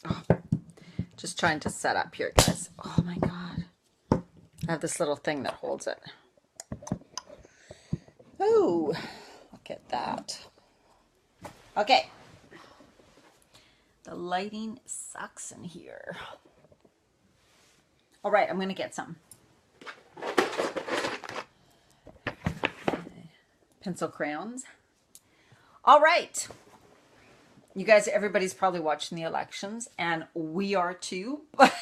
Oh, just trying to set up here, guys. Oh my God. I have this little thing that holds it. Oh, look at that. Okay. The lighting sucks in here. All right, I'm going to get some pencil crayons. All right. You guys, everybody's probably watching the elections, and we are too, but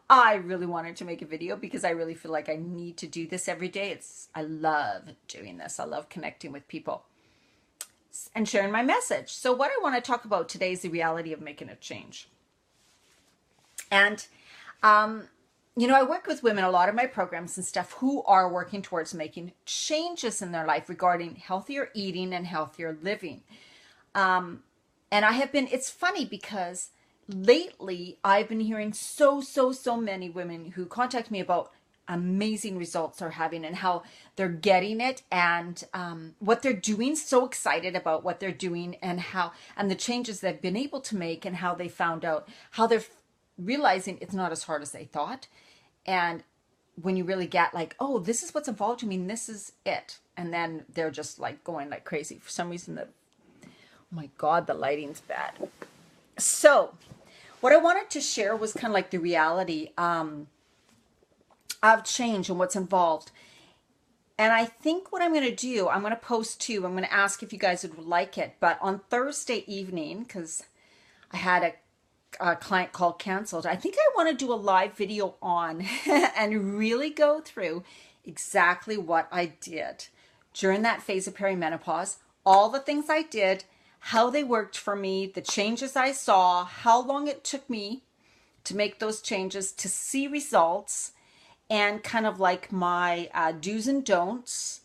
I really wanted to make a video because I really feel like I need to do this every day. I love doing this. I love connecting with people and sharing my message. So what I want to talk about today is the reality of making a change. And, I work with women, a lot of my programs and stuff, who are working towards making changes in their life regarding healthier eating and healthier living. And it's funny because lately I've been hearing so many women who contact me about amazing results they're having and how they're getting it and what they're doing, so excited about what they're doing and the changes they've been able to make and how they found out, how they're realizing it's not as hard as they thought. And when you really get like, oh, this is what's involved, I mean, this is it. And then they're just like going like crazy. For some reason, oh my God, the lighting's bad. So what I wanted to share was kind of like the reality of change and what's involved. And I think what I'm going to do, I'm going to post too. I'm going to ask if you guys would like it. But on Thursday evening, because I had a client call canceled, I think I want to do a live video on and really go through exactly what I did during that phase of perimenopause, all the things I did, how they worked for me, the changes I saw, how long it took me to make those changes, to see results, and kind of like my do's and don'ts,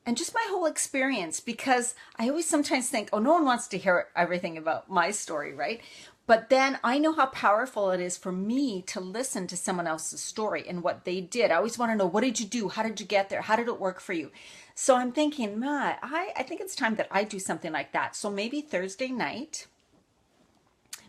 and just my whole experience. Because I always sometimes think, oh, no one wants to hear everything about my story, right? But then I know how powerful it is for me to listen to someone else's story and what they did. I always want to know, what did you do? How did you get there? How did it work for you? So I'm thinking, I think it's time that I do something like that. So maybe Thursday night,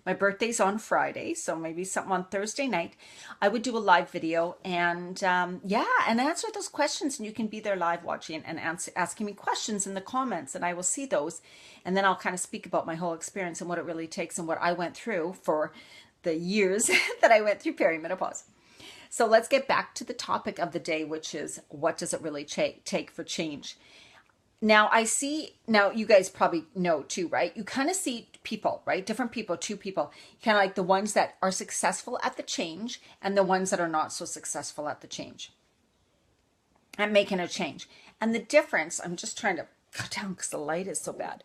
my birthday's on Friday, so maybe something on Thursday night, I would do a live video and and answer those questions. And you can be there live watching and asking me questions in the comments, and I will see those. And then I'll kind of speak about my whole experience and what it really takes and what I went through for the years that I went through perimenopause. So let's get back to the topic of the day, which is, what does it really take for change? Now you guys probably know too, right? You kind of see people, right? Different people, two people, kind of like the ones that are successful at the change and the ones that are not so successful at the change, at making a change. And the difference, I'm just trying to cut down because the light is so bad.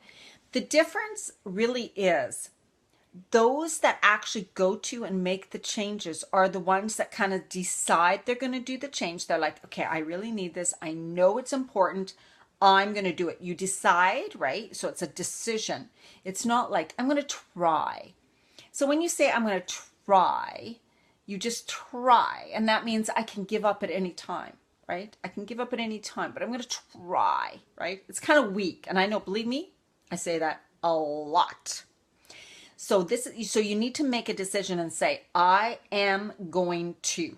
The difference really is those that actually go to and make the changes are the ones that kind of decide they're going to do the change. They're like, okay, I really need this. I know it's important. I'm going to do it. You decide, right? So it's a decision. It's not like, I'm going to try. So when you say I'm going to try, you just try. And that means I can give up at any time, right? I can give up at any time, but I'm going to try, right? It's kind of weak. And I know, believe me, I say that a lot. So you need to make a decision and say, I am going to.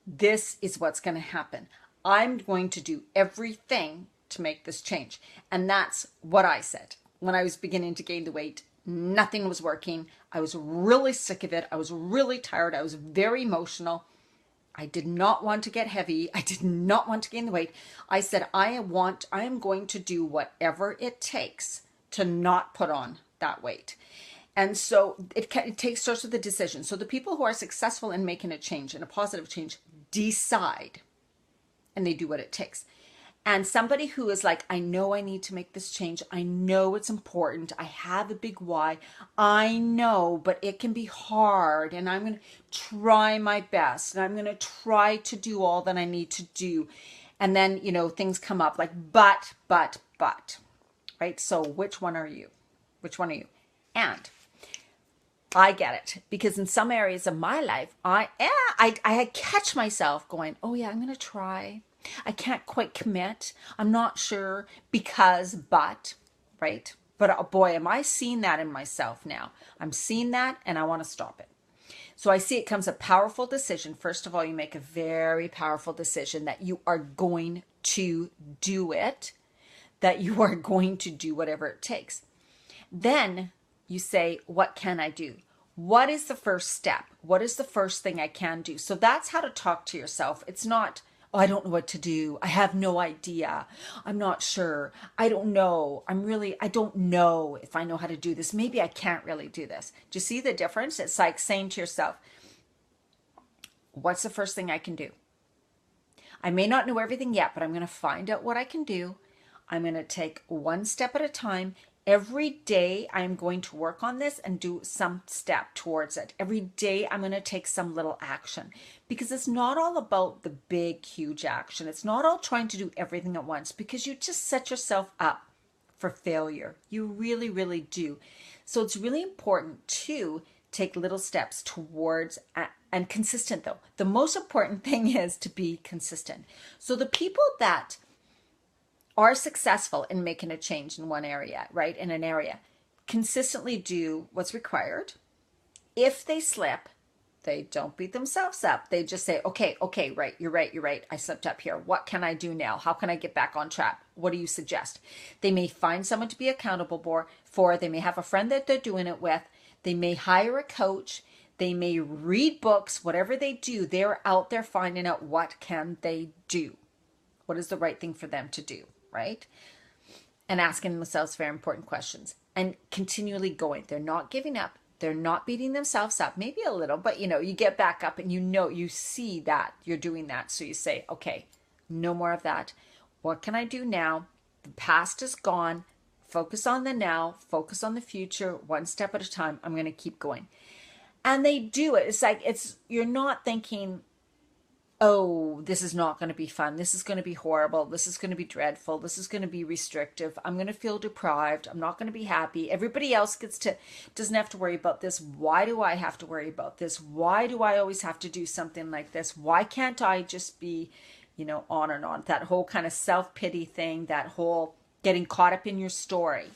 This is what's going to happen. I'm going to do everything to make this change. And that's what I said. When I was beginning to gain the weight, nothing was working. I was really sick of it. I was really tired. I was very emotional. I did not want to get heavy. I did not want to gain the weight. I said, I am going to do whatever it takes to not put on that weight. And so it starts with a decision. So the people who are successful in making a change, and a positive change, decide, and they do what it takes. And somebody who is like, I know I need to make this change. I know it's important. I have a big why. I know, but it can be hard. And I'm going to try my best. And I'm going to try to do all that I need to do. And then, things come up like, but, right? So which one are you? Which one are you? And I get it, because in some areas of my life, I catch myself going, oh yeah, I'm going to try. I can't quite commit. I'm not sure because, but, right? But boy, am I seeing that in myself now. I'm seeing that and I want to stop it. So I see it comes a powerful decision. First of all, you make a very powerful decision that you are going to do it, that you are going to do whatever it takes. Then you say, what can I do? What is the first step? What is the first thing I can do? So that's how to talk to yourself. It's not, oh, I don't know what to do. I have no idea. I'm not sure. I don't know. I don't know if I know how to do this. Maybe I can't really do this. Do you see the difference? It's like saying to yourself, what's the first thing I can do? I may not know everything yet, but I'm going to find out what I can do. I'm going to take one step at a time. Every day I'm going to work on this and do some step towards it. Every day I'm going to take some little action, because it's not all about the big, huge action. It's not all trying to do everything at once, because you just set yourself up for failure. You really, really do. So it's really important to take little steps towards, and consistent though. The most important thing is to be consistent. So the people that are successful in making a change in one area, right, in an area, consistently do what's required. If they slip, they don't beat themselves up. They just say, okay, right, you're right. I slipped up here. What can I do now? How can I get back on track? What do you suggest? They may find someone to be accountable for. They may have a friend that they're doing it with. They may hire a coach. They may read books. Whatever they do, they're out there finding out what can they do. What is the right thing for them to do? Right? And asking themselves very important questions and continually going. They're not giving up. They're not beating themselves up, maybe a little, but you get back up and you see that you're doing that. So you say, okay, no more of that. What can I do now? The past is gone. Focus on the now, focus on the future, one step at a time. I'm going to keep going. And they do it. It's like, you're not thinking, oh, this is not going to be fun. This is going to be horrible. This is going to be dreadful. This is going to be restrictive. I'm going to feel deprived. I'm not going to be happy. Everybody else doesn't have to worry about this. Why do I have to worry about this? Why do I always have to do something like this? Why can't I just be, on and on? That whole kind of self-pity thing, that whole getting caught up in your story.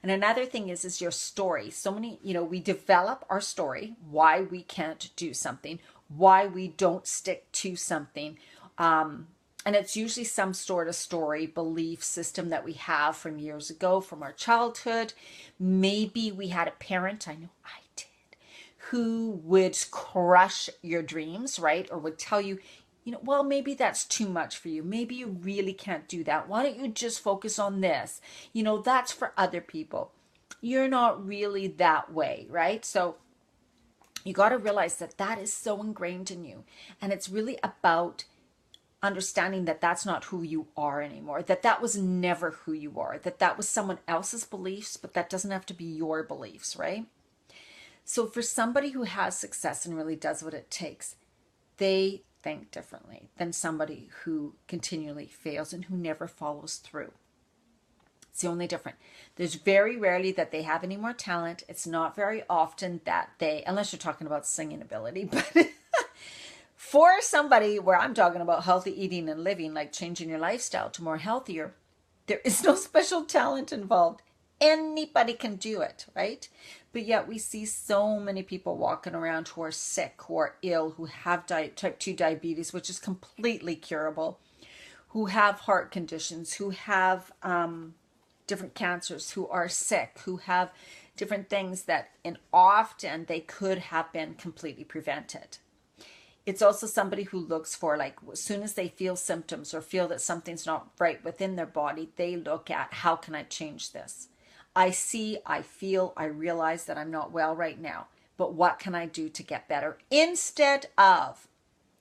And another thing is your story. So many, we develop our story, why we can't do something, why we don't stick to something. And it's usually some sort of story, belief system that we have from years ago, from our childhood. Maybe we had a parent, I know I did, who would crush your dreams, right? Or would tell you, well, maybe that's too much for you. Maybe you really can't do that. Why don't you just focus on this? That's for other people. You're not really that way, right? So you got to realize that is so ingrained in you. And it's really about understanding that that's not who you are anymore, that was never who you are, that was someone else's beliefs, but that doesn't have to be your beliefs, right? So for somebody who has success and really does what it takes, they think differently than somebody who continually fails and who never follows through. It's the only difference. There's very rarely that they have any more talent. It's not very often that unless you're talking about singing ability, but for somebody where I'm talking about healthy eating and living, like changing your lifestyle to more healthier, there is no special talent involved. Anybody can do it, right? But yet we see so many people walking around who are sick, who are ill, who have type 2 diabetes, which is completely curable, who have heart conditions, who have different cancers, who are sick, who have different things that often they could have been completely prevented. It's also somebody who looks for, like, as soon as they feel symptoms or feel that something's not right within their body, they look at, how can I change this? I see, I feel, I realize that I'm not well right now, but what can I do to get better? Instead of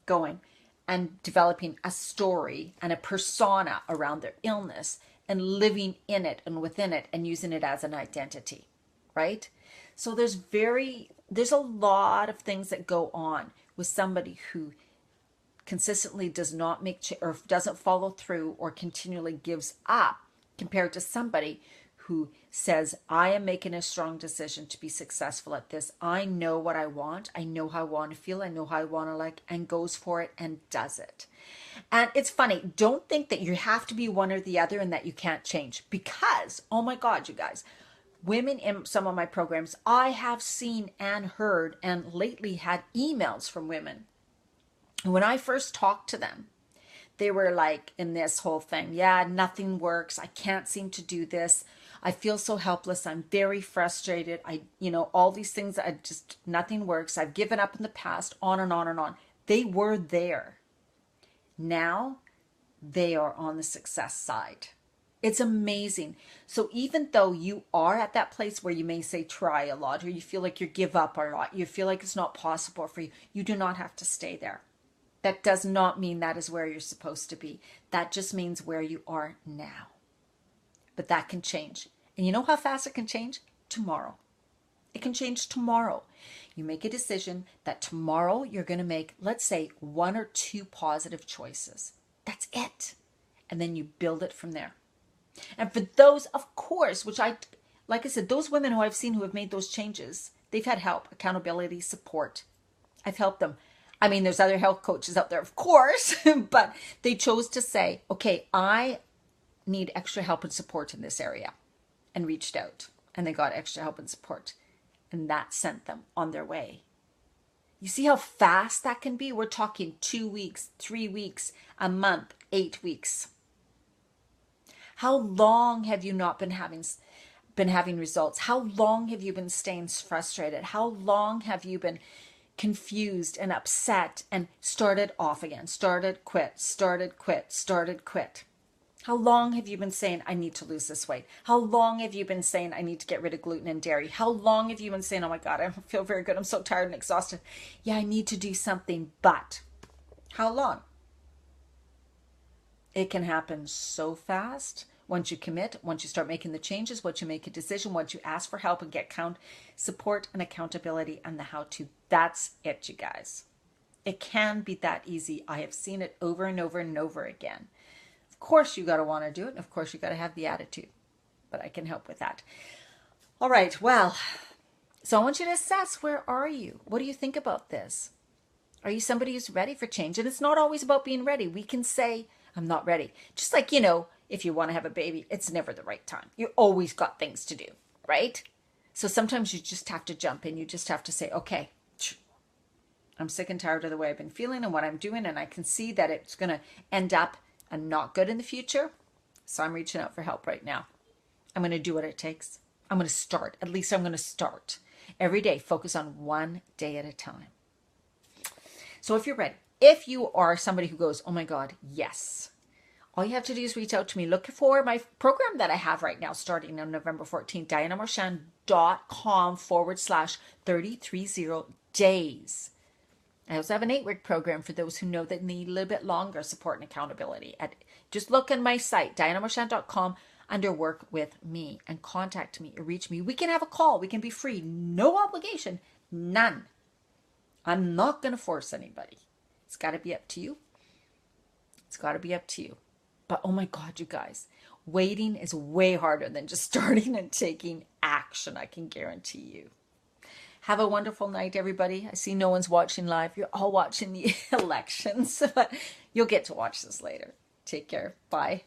going and developing a story and a persona around their illness and living in it and within it and using it as an identity, right? So there's a lot of things that go on with somebody who consistently does not or doesn't follow through or continually gives up, compared to somebody who says, I am making a strong decision to be successful at this. I know what I want. I know how I want to feel. I know how I want to like, and goes for it and does it. And it's funny. Don't think that you have to be one or the other and that you can't change, because, oh my God, you guys, women in some of my programs, I have seen and heard and lately had emails from women. When I first talked to them, they were like in this whole thing. Yeah, nothing works. I can't seem to do this. I feel so helpless. I'm very frustrated. All these things, nothing works. I've given up in the past, on and on and on. They were there. Now they are on the success side. It's amazing. So even though you are at that place where you may say try a lot, or you feel like you give up a lot, you feel like it's not possible for you, you do not have to stay there. That does not mean that is where you're supposed to be. That just means where you are now. But that can change. And you know how fast it can change? Tomorrow. It can change tomorrow. You make a decision that tomorrow you're going to make, let's say, 1 or 2 positive choices. That's it. And then you build it from there. And for those, of course, like I said, those women who I've seen who have made those changes, they've had help, accountability, support. I've helped them. I mean, there's other health coaches out there, of course, but they chose to say, okay, I need extra help and support in this area, and reached out, and they got extra help and support, and that sent them on their way. You see how fast that can be? We're talking 2 weeks, 3 weeks, a month, 8 weeks. How long have you not been having results? How long have you been staying frustrated? How long have you been confused and upset and started off again, started, quit? How long have you been saying, I need to lose this weight? How long have you been saying, I need to get rid of gluten and dairy? How long have you been saying, oh my God, I don't feel very good. I'm so tired and exhausted. Yeah, I need to do something, but how long? It can happen so fast. Once you commit, once you start making the changes, once you make a decision, once you ask for help and get support and accountability and the how-to, that's it, you guys. It can be that easy. I have seen it over and over and over again. Of course, you got to want to do it. And of course, you got to have the attitude, but I can help with that. All right. Well, so I want you to assess, where are you? What do you think about this? Are you somebody who's ready for change? And it's not always about being ready. We can say, I'm not ready. Just like, if you want to have a baby, it's never the right time. You always got things to do, right? So sometimes you just have to jump in. You just have to say, okay, I'm sick and tired of the way I've been feeling and what I'm doing, and I can see that it's going to end up not good in the future. So I'm reaching out for help right now. I'm going to do what it takes. I'm going to start. At least I'm going to start. Every day, focus on one day at a time. So if you're ready, if you are somebody who goes, oh my God, yes, all you have to do is reach out to me. Look for my program that I have right now starting on November 14th, dianamarchand.com/330 days. I also have an 8-week program for those who know that need a little bit longer support and accountability. Just look on my site, dianamarchand.com, under Work With Me, and contact me or reach me. We can have a call. We can be free. No obligation. None. I'm not going to force anybody. It's got to be up to you. It's got to be up to you. But oh my God, you guys, waiting is way harder than just starting and taking action. I can guarantee you. Have a wonderful night, everybody. I see no one's watching live. You're all watching the elections, but you'll get to watch this later. Take care. Bye.